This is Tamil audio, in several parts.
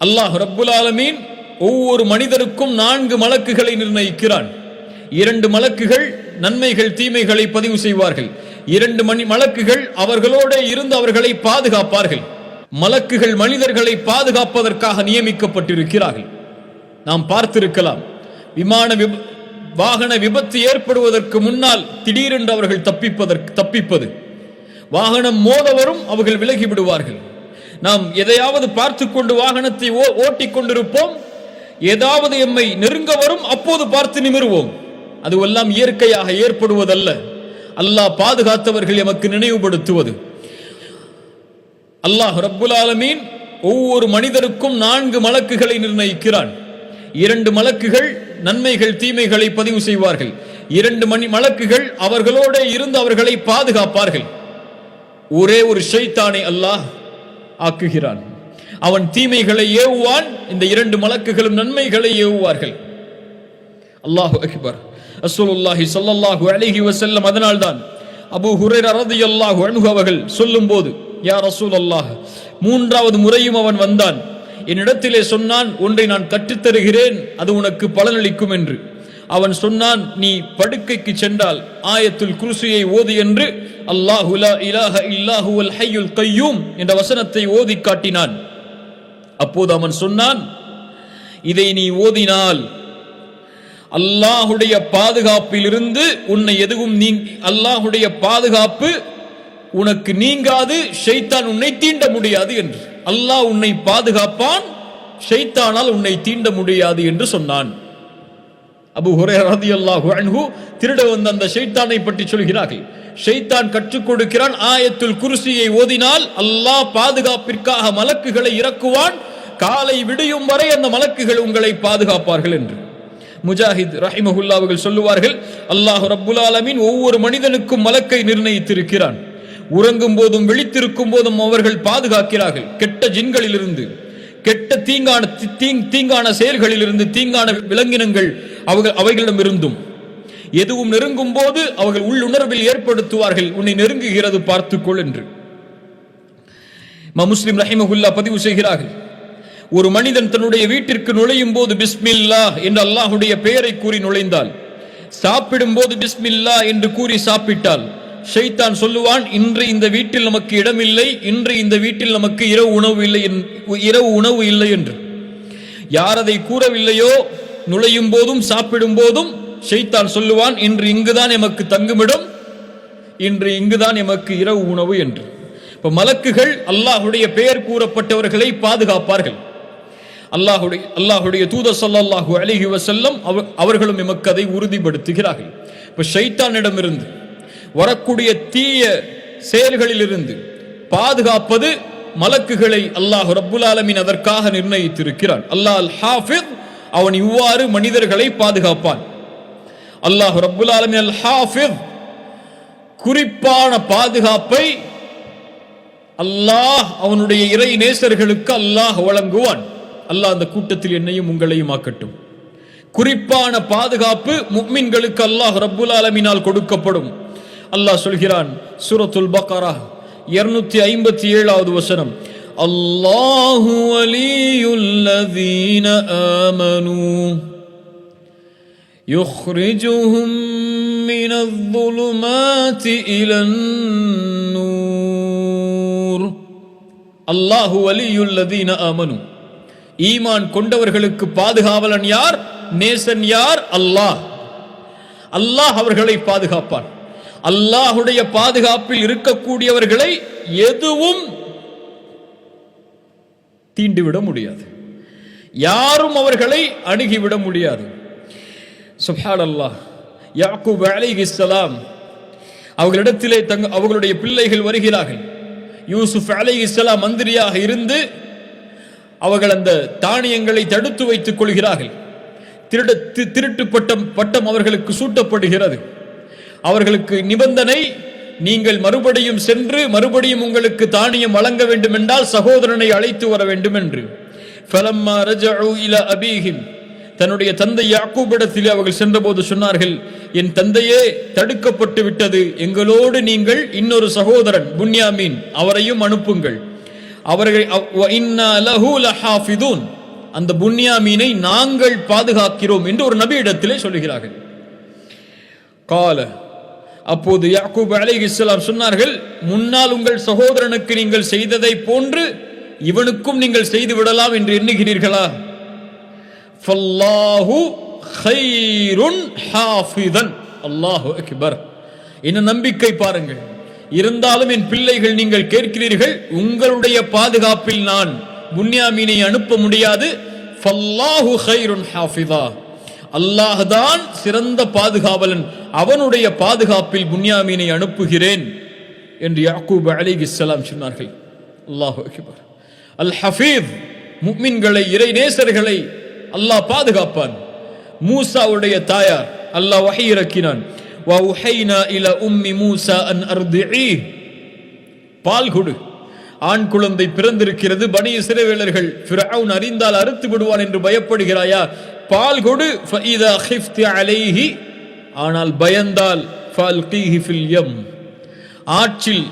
அல்லாஹ் ரப்புல் ஆலமீன் ஒவ்வொரு மனிதருக்கும் 4 மலக்குகளை நிர்ணயிக்கிறான். 2 மலக்குகள் நன்மைகள் தீமைகளை பதிவு செய்வார்கள். 2 மலக்குகள் அவர்களோட இருந்து அவர்களை பாதுகாப்பார்கள். மலக்குகள் மனிதர்களை பாதுகாப்பதற்காக நியமிக்கப்பட்டிருக்கிறார்கள். நாம் பார்த்திருக்கலாம், வாகன விபத்து ஏற்படுவதற்கு முன்னால் திடீரென்று அவர்கள் தப்பிப்பது, வாகனம் மோதவரும் அவர்கள் விலகி விடுவார்கள். நாம் எதையாவது பார்த்து கொண்டு வாகனத்தை ஓட்டிக் கொண்டிருப்போம், ஏதாவது எம்மை நெருங்க வரும், அப்போது பார்த்து நிமிருவோம். அதுவெல்லாம் இயற்கையாக ஏற்படுவதல்ல, அல்லாஹ் பாதுகாத்தவர்கள் எமக்கு நினைவுபடுத்துவது. அல்லாஹ் ரப்புல் ஆலமீன் ஒவ்வொரு மனிதருக்கும் 4 மலக்குகளை நிர்ணயிக்கிறான். 2 மலக்குகள் நன்மைகள் தீமைகளை பதிவு செய்வார்கள். 2 மலக்குகள் அவர்களோட இருந்து அவர்களை பாதுகாப்பார்கள். ஒரே ஒரு ஷைத்தானை அல்லாஹ் ஆக்குகிறான். அவன் தீமைகளை ஏவுவான், இந்த 2 மலக்குகளும் நன்மைகளை ஏவுவார்கள். அல்லாஹு அக்பர். ரசூலுல்லாஹி ஸல்லல்லாஹு அலைஹி வஸல்லம் அதனால்தான் அபூ ஹுரைரா ரலியல்லாஹு அன்ஹு அவர்கள் சொல்லும்போது, யா ரசூலல்லாஹ், 3வது முறையும் அவன் வந்தான், என்னிடத்திலே சொன்னான், ஒன்றை நான் கற்றுத்தருகிறேன், அது உனக்கு பலனளிக்கும் என்று. அவன் சொன்னான், நீ படுக்கைக்கு சென்றால் ஆயத்துல் குர்சியை ஓது என்று அல்லாஹு லா இலாஹ இல்லா ஹுவல் ஹய்யுல் கய்யூம் என்ற வசனத்தை ஓதி காட்டினான். அப்போது அவன் சொன்னான், இதை நீ ஓதினால் அல்லாஹுடைய பாதுகாப்பில் இருந்து உன்னை எதுவும் அல்லாஹுடைய பாதுகாப்பு உனக்கு நீங்காது, ஷைத்தான் உன்னை தீண்ட முடியாது என்று. அல்லாஹ் உன்னை பாதுகாப்பான், ஷைத்தானால் உன்னை தீண்ட முடியாது என்று சொன்னான். அபூ ஹுரைரா ரலியல்லாஹு அன்ஹு திருட வந்த அந்த ஷைத்தானை பற்றி சொல்கிறார்கள். ஷைத்தான் கற்றுக் கொடுக்கிறான், ஆயத்துல் குர்சியை ஓதினால் அல்லாஹ் பாதுகாப்பிற்காக மலக்குகளை இறக்குவான், காலை விடியும் வரை அந்த மலக்குகள் உங்களை பாதுகாப்பார்கள் என்று. முஜாஹித் ரஹிமஹுல்லாஹ் அவர்கள் சொல்லுவார்கள், அல்லாஹ் ரப்புல் ஆலமீன் ஒவ்வொரு மனிதனுக்கும் மலக்கை நிர்ணயித்திருக்கிறான். உறங்கும் போதும் விழித்திருக்கும் போதும் அவர்கள் பாதுகாக்கிறார்கள். கெட்ட ஜின்களிலிருந்து, கெட்ட தீங்கான செயல்களிலிருந்து, தீங்கான விலங்கினங்கள் அவைகளிடம் இருந்தும் எதுவும் நெருங்கும் போது அவர்கள் உள்ளுணர்வில் ஏற்படுத்துவார்கள், உன்னை நெருங்குகிறது பார்த்துக்கொள் என்று. முஸ்லிம் ரஹிமஹுல்லாஹ் பதிவு செய்கிறார்கள், ஒரு மனிதன் தன்னுடைய வீட்டிற்கு நுழையும் போது பிஸ்மில்லாஹ் என்று அல்லாஹுடைய பெயரை கூறி நுழைந்தால், சாப்பிடும் போது பிஸ்மில்லாஹ் என்று கூறி சாப்பிட்டால், ஷைத்தான் சொல்லுவான், இன்று இந்த வீட்டில் நமக்கு இடமில்லை, இன்று இந்த வீட்டில் நமக்கு இரவு உணவு இல்லை என்று. யார் அதை கூறவில்லையோ, நுழையும் போதும் சாப்பிடும் போதும் ஷைத்தான் சொல்லுவான், இன்று இங்குதான் எமக்கு தங்குமிடம், இன்று இங்குதான் எமக்கு இரவு உணவு என்று. இப்ப மலக்குகள் அல்லாஹுடைய பெயர் கூறப்பட்டவர்களை பாதுகாப்பார்கள். அல்லாஹுடைய தூதர் ஸல்லல்லாஹு அலைஹி வஸல்லம் அவர்களும் எமக்கு அதை உறுதிப்படுத்துகிறார்கள். இப்ப ஷைத்தானிடமிருந்து வரக்கூடிய தீய செயல்களிலிருந்து பாதுகாப்பது மலக்குகளை அல்லாஹ் ரப்புல் ஆலமீன் அதற்காக நிர்ணயித்திருக்கிறான். அல்லாஹ் அல் ஹாஃபிஸ், அவன் இவ்வாறு மனிதர்களை பாதுகாப்பான். அல்லாஹ் ரப்புல் ஆலமீன் அல் ஹாஃபிஸ், குறிப்பான பாதுகாப்பை அல்லாஹ் அவனுடைய இறை நேசர்களுக்கு அல்லாஹ் வழங்குவான். அல்லாஹ் அந்த கூட்டத்தில் என்னையும் உங்களையும் ஆக்கட்டும். குறிப்பான பாதுகாப்பு முஃமின்களுக்கு அல்லாஹ் ரப்புல் ஆலமீனால் கொடுக்கப்படும். அல்லாஹ் சொல்கிறான், சூரத்துல் பக்ரா 257வது வசனம், அல்லாஹு வலியுல்லதீன ஆமனூ யுக்ரிஜுஹும் மினல்-ظுலுமாத்தி இலன்-நூர். அல்லாஹு வலியுல்லதீன ஆமனூ, ஈமான் கொண்டவர்களுக்கு பாதுகாவலன் யார், நேசன் யார்? அல்லாஹ். அல்லாஹ் அவர்களை பாதுகாப்பான். அல்லாஹுடைய பாதுகாப்பில் இருக்கக்கூடியவர்களை எதுவும் தீண்டிவிட முடியாது, யாரும் அவர்களை அணுகிவிட முடியாது. சுப்ஹானல்லாஹ். யாக்கூப் அலைஹிஸ்ஸலாம் அவர்களிடத்திலே அவர்களுடைய பிள்ளைகள் வருகிறார்கள். யூசுப் அலைஹிஸ்ஸலாம் மந்திரியாக இருந்து அவர்கள் அந்த தானியங்களை தடுத்து வைத்துக் கொள்கிறார்கள். திருட்டு பட்டம் அவர்களுக்கு சூட்டப்படுகிறது. அவர்களுக்கு நிபந்தனை, நீங்கள் மறுபடியும் சென்று மறுபடியும் உங்களுக்கு தானியம் வழங்க வேண்டும் என்றால் சகோதரனை அழைத்து வர வேண்டும் என்று. ஃபலம்மா ரஜஉ இலா அபீஹிம், தன்னுடைய தந்தை யாக்கூபிடத்தில் அவர்கள் சென்றபோது சொன்னார்கள், என் தந்தையே தடுக்கப்பட்டு விட்டது, எங்களோடு நீங்கள் இன்னொரு சகோதரன் புன்யாமீன் அவரையும் அனுப்புங்கள். அவர்கள் இன்னா லஹு லஹாஃபிதூன், அந்த புன்யாமீனை நாங்கள் பாதுகாக்கிறோம் என்று ஒரு நபியிடத்திலே சொல்லுகிறார்கள். கால, அப்போது யாக்கூப் அலைஹிஸ்ஸலாம் சொன்னார்கள், முன்னால் உங்கள் சகோதரனுக்கு நீங்கள் செய்ததை போன்று இவனுக்கும் நீங்கள் செய்து விடலாம் என்று எண்ணுகிறீர்களா? ஃபல்லாஹு கைருன் ஹாஃபிதன். அல்லாஹு அக்பர். என்ன நம்பிக்கை பாருங்கள். இருந்தாலும் என் பிள்ளைகள், நீங்கள் கேட்கிறீர்கள், உங்களுடைய பாதுகாப்பில் நான் புன்யாமீனை அனுப்ப முடியாது. ஃபல்லாஹு கைருன் ஹாஃபிதா, அல்லாஹ் தான் சிறந்த பாதுகாவலன், அவனுடைய பாதுகாப்பில் புன்யாமீனை அனுப்புகிறேன் என்று யாக்கூப் அலைஹிஸ்ஸலாம் சொன்னார்கள். அல்லாஹு அக்பர். அல் ஹஃபீஸ், முஃமின்களை, இறைநேசர்களை அல்லாஹ் பாதுகாப்பான். மூசாவுடைய தாயார் அல்லாஹ் வஹி இறக்கினான். வ உஹைனா இலா உம்மி மூசா அன் அர்திஇ, பால் கொடு. ஆண் குழந்தை பிறந்திருக்கிறது. பனி இஸ்ரவேலர்கள் ஃபிரௌன் அறிந்தால் அறுத்து விடுவான் என்று பயப்படுகிறாயா? பால் கொடு. ஃபஇதா கிஃப்தி அலைஹி, ஆனால் பயந்தால் ஃபல்கீஹி ஃபில் யம், ஆற்றில்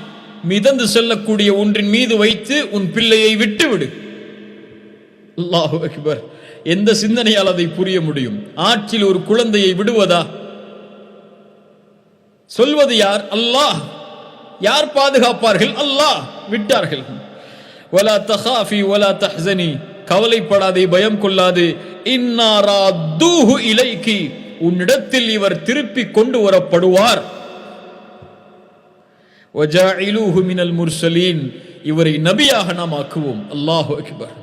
மிதந்து செல்லக்கூடிய ஒன்றின் மீது வைத்து உன் பிள்ளையை விட்டுவிடு. அல்லாஹு அக்பர். எந்த சிந்தனையால் அதை புரிய முடியும்? ஆற்றில் ஒரு குழந்தையை விடுவதா? சொல்வது யார்? அல்லாஹ். யார் பாதுகாப்பார்கள்? அல்லாஹ். விட்டார்கள். வலா தகாஃபி வலா தஹ்ஸனி, கவலைப்படாதே, பயம் கொள்ளாதே. இன்னா ராத்தூஹு இலைக்கி, உன்னிடத்தில் இவர் திருப்பி கொண்டு வரப்படுவார். வஜாஇலூஹு மினல் முர்சலீன், இவரை நபியாக நாம் ஆக்குவோம். அல்லாஹு அக்பர்.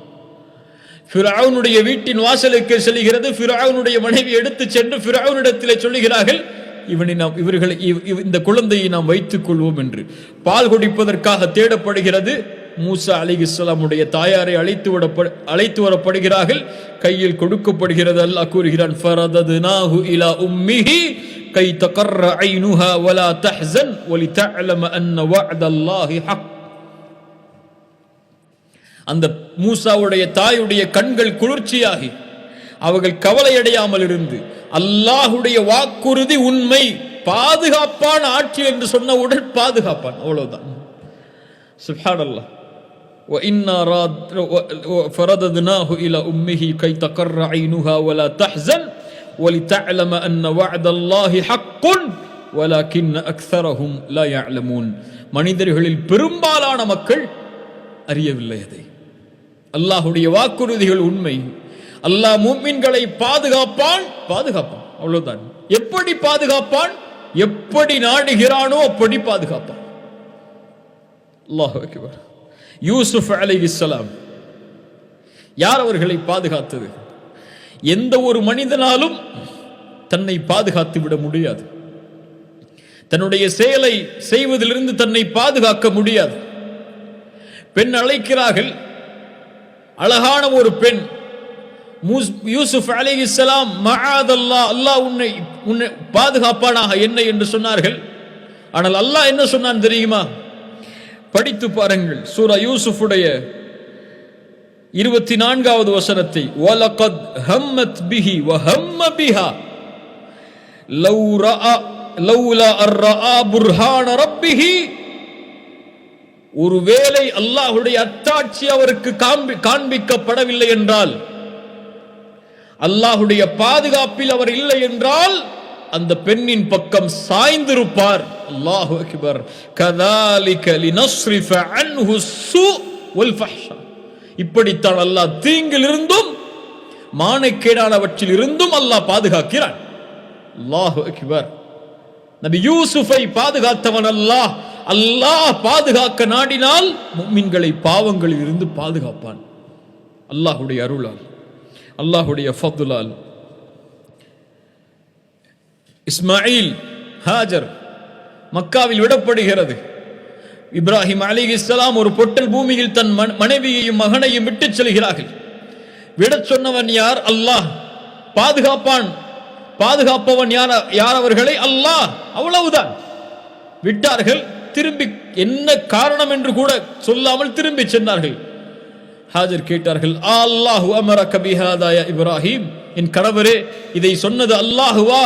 ஃபிரௌனுடைய வீட்டின் வாசலுக்கு செல்கிறது. ஃபிரௌனுடைய மனைவி எடுத்து சென்று ஃபிரௌனிடத்திலே சொல்லுகிறார்கள், இந்த குழந்தையை நாம் வைத்துக் கொள்வோம் என்று. பால் குடிப்பதற்காக தேடப்படுகிறது. மூசா அலைஹிஸ்ஸலாமுடைய தாயாரை அழைத்து வரப்படுகிறார்கள். கையில் கொடுக்கப்படுகிறது. அல்லாஹ் கூறுகிறான், ஃபரதத்னாஹு இலா உம்மிஹி கை தகர்ர ஐனுஹா வலா தஹ்ஸன் வலிதஅலம அன்ன வஅதல்லாஹி ஹக். அந்த மூசாவுடைய தாயுடைய கண்கள் குளிர்ச்சியாகி அவர்கள் கவலையடையாமல் இருந்து, அல்லாஹுடைய வாக்குறுதி உண்மை, பாதுகாப்பான ஆட்சி என்று சொன்னவுடன் பாதுகாப்பான். அவ்வளவுதான். சுப்ஹானல்லாஹ். வ இன்னா ஃபரதத்னாஹு இலா உம்மிஹி கை தகர்ர ஐனுஹா வலா தஹ்ஸன் வலிதஅலம அன்ன வஅதல்லாஹி ஹக்குன் வலக்கின் அக்ஸரஹும் லா யஅலமூன். மனிதர்களில் பெரும்பாலான மக்கள் அறியவில்லை அதை. அல்லாஹுடைய வாக்குறுதிகள் உண்மை. அல்லாஹ் முஃமின்களை பாதுகாப்பான். அவ்வளவுதான். எப்படி பாதுகாப்பான்? எப்படி நாடுகிறானோ அப்படி பாதுகாப்பான். அல்லாஹு அக்பர். யூசுப் அலைஹிஸ்ஸலாம், யார் அவர்களை பாதுகாத்தது? எந்த ஒரு மனிதனாலும் தன்னை பாதுகாத்து விட முடியாது. தன்னுடைய செயலை செய்வதிலிருந்து தன்னை பாதுகாக்க முடியாது. பெண் அழைக்கிறார்கள், அழகான ஒரு பெண். யூசுப் அலைஹிஸ்ஸலாம், மஆதல்லாஹ், அல்லாஹ் உன்னை பாதுகாப்பானாக என்ன என்று சொன்னார்கள். ஆனால் அல்லாஹ் என்ன சொன்னான் தெரியுமா? படித்து பாருங்கள் சூரா யூசுஃபுடைய 24வது வசனத்தை. வலகத் ஹம்மத் பிஹி வ ஹம்ம பிஹா லௌலா அர்ரஆ புர்ஹான ரப்பிஹி, ஒருவேளை அல்லாஹ்வுடைய அத்தாட்சி அவருக்கு காண்பிக்கப்படவில்லை என்றால், அல்லாஹ்வுடைய பாதுகாப்பில் அவர் இல்லை என்றால், அந்த பெண்ணின் பக்கம் சாய்ந்திருப்பார். அல்லாஹு அக்பர். கதாலிக லினஸ்ரிஃப அன்ஹு ஸூ வல் ஃபஹ்ஷா, இப்படித்தான் அல்லாஹ் தீங்கிலிருந்தும் மானக்கேடானவற்றில் இருந்தும் அல்லாஹ் பாதுகாக்கிறான். அல்லாஹு அக்பர். நபி யூசுஃபை பாதுகாத்தவன் அல்லாஹ். அல்லாஹ் பாதுகாக்க நாடினால் முஃமின்களை பாவங்களில் இருந்து பாதுகாப்பான். அல்லாஹ்வுடைய அருளால், அல்லாஹ்வுடைய ஃபத்லால். இஸ்மாயில், ஹாஜர் மக்காவில் விடப்படுகிறது. இப்ராஹிம் அலைஹிஸ்ஸலாம் ஒரு பொட்டல் பூமியில் தன் மனைவியையும் மகனையும் விட்டுச் செல்கிறார்கள். விடச் சொன்னவன் யார்? அல்லாஹ். பாதுகாப்பவன் யார் அவர்களை? அல்லாஹ். அவ்வளவுதான். விட்டார்கள். திரும்பி என்ன காரணம் என்று கூட சொல்லாமல் திரும்பி சென்றார்கள். ஹாஜர் கேட்டார்கள், அல்லாஹு அமரக பிஹாதா யா இப்ராஹிம், என் கணவரே இதை சொன்னது அல்லாஹுவா?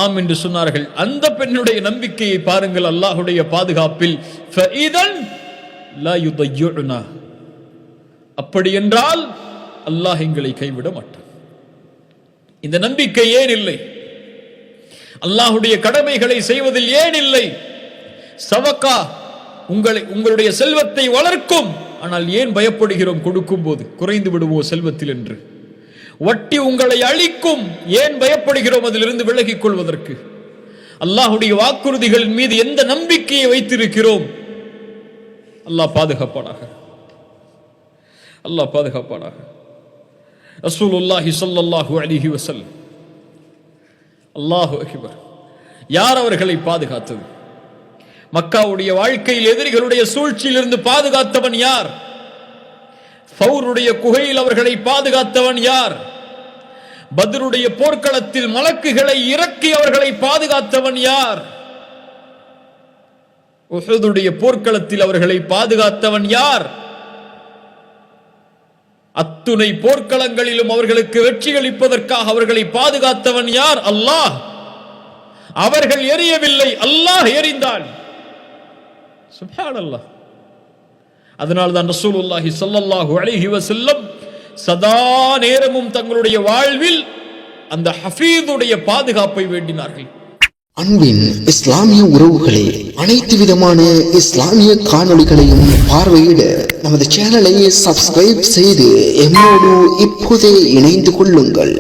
ஆம் என்று சொன்னார்கள். அந்த பெண்ணுடைய நம்பிக்கையை பாருங்கள். அல்லாஹுடைய பாதுகாப்பில் ஃபஇதன் லா யுதய்யுனா, அப்படி என்றால் அல்லாஹ் எங்களை கைவிட மாட்டான். இந்த நம்பிக்கை ஏன் இல்லை? அல்லாஹ்வுடைய கடமைகளை செய்வதில் ஏன் இல்லை? சவக்கா உங்களுடைய செல்வத்தை வளர்க்கும், ஆனால் ஏன் பயப்படுகிறோம் கொடுக்கும் போது குறைந்து விடுவோம் செல்வத்தில் என்று? வட்டி உங்களை அழிக்கும், ஏன் பயப்படுகிறோம் அதிலிருந்து விலகிக் கொள்வதற்கு? அல்லாஹ்வுடைய வாக்குறுதிகளின் மீது எந்த நம்பிக்கையை வைத்திருக்கிறோம்? அல்லாஹ் பாதுகாப்பானாக, அல்லாஹ் பாதுகாப்பானாக. ரசூலுல்லாஹி ஸல்லல்லாஹு அலைஹி வஸல்லம், அல்லாஹு அக்பர், யார் அவர்களை பாதுகாத்தது? மக்காவுடைய வாழ்க்கையில் எதிரிகளுடைய சூழ்ச்சியிலிருந்து பாதுகாத்தவன் யார்? ஃபௌருடைய குகையில் அவர்களை பாதுகாத்தவன் யார்? பத்ருடைய போர்க்களத்தில் மலக்குகளை இறக்கி அவர்களை பாதுகாத்தவன் யார்? உஹுதுடைய போர்க்களத்தில் அவர்களை பாதுகாத்தவன் யார்? அத்துணை போர்க்களங்களிலும் அவர்களுக்கு வெற்றி அளிப்பதற்காக அவர்களை பாதுகாத்தவன் யார்? அல்லாஹ். அவர்கள் எரியவில்லை, அல்லாஹ் எறிந்தான். சுப்ஹானல்லாஹ். அதனால்தான் ரசூலுல்லாஹி ஸல்லல்லாஹு அலைஹி வஸல்லம் சதா நேரமும் தங்களுடைய வாழ்வில் அந்த ஹஃபீதுடைய பாதுகாப்பை வேண்டினார்கள். அன்பின் இஸ்லாமிய உறவுகளே, அனைத்து விதமான இஸ்லாமிய காணொளிகளையும் பார்வையிட நமது சேனலை சப்ஸ்கிரைப் செய்து எம்மோடு இப்போதே இணைந்து கொள்ளுங்கள்.